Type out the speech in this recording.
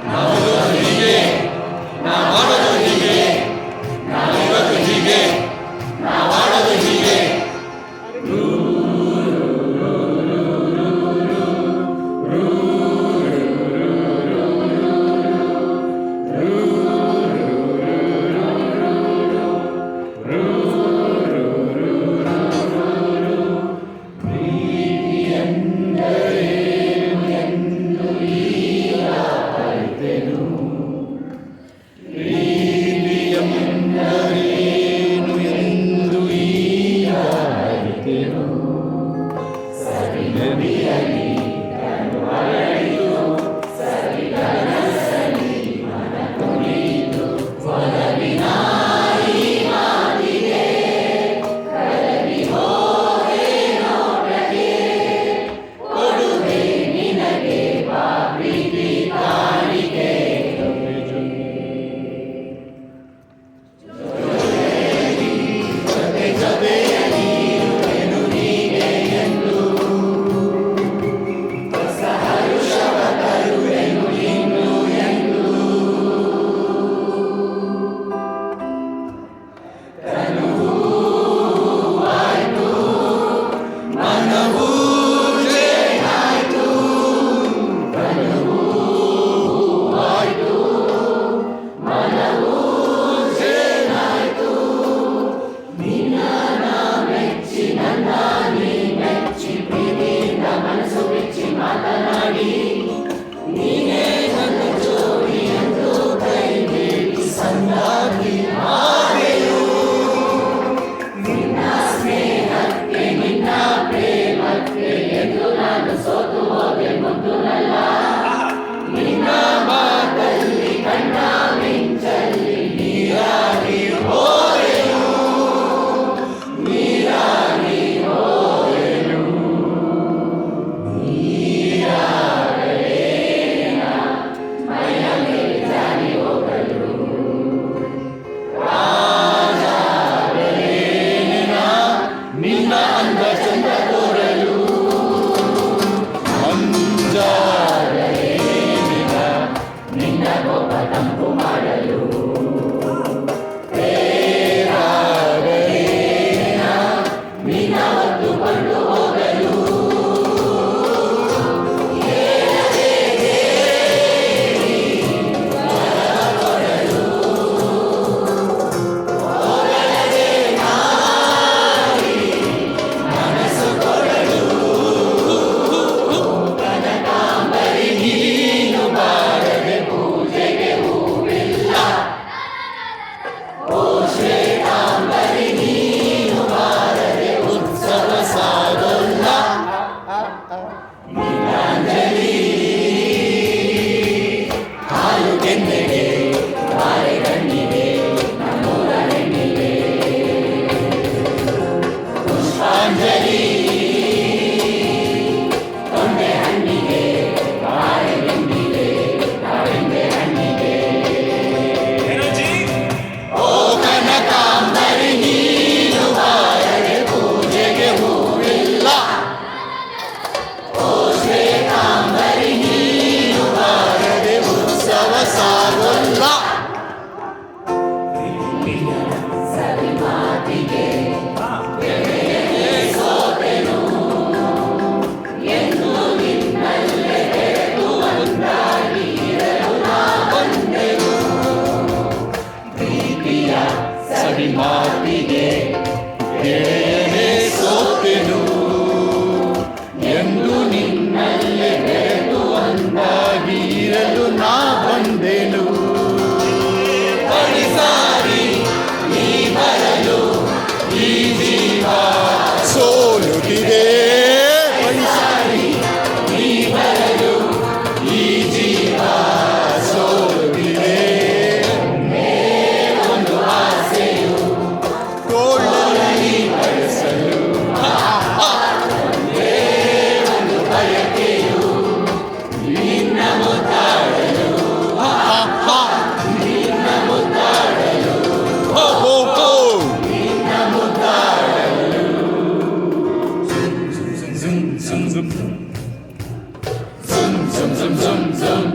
ನಾವಿರೋದು ಹೀಗೆ, ನಾವು ಮಾಡೋದು ಹೀಗೆ, ನಾವಿರೋದು ಹೀಗೆ, ನಾವು ಆಡೋದು ಹೀಗೆ. ಮಾತಿಗೆ ಗೆಳೆಯನೇ ಸೋತೆನು ಎಂದು ನಿನ್ನಲ್ಲೇ ಬೆರೆತು ಒಂದಾಗಿ ಇರಲು ನಾ ಬಂದೆನು. ಪರಿಸಾರಿ ನೀ ಬರಲು ಈ ಜೀವ ಸೋಲುತ್ತಿದೆ. ಪರಿಸಾರಿ ನೀ ಬರಲು ಈ ಜೀವ ಸೋಲುತ್ತಿದೆ. ಒಂದು ಆಸೆಯು ತೋಳಲಿ ಬಳಸಲು, ಒಂದೇ ಒಂದು ಬಯಕೆಯು ನಿನ್ನ ಮುದ್ದಾಡಲು, ನಿನ್ನ ಮುದ್ದಾಡಲು, ನಿನ್ನ ಮುದ್ದಾಡಲು. zum zum zum zum zum zum zum zum zum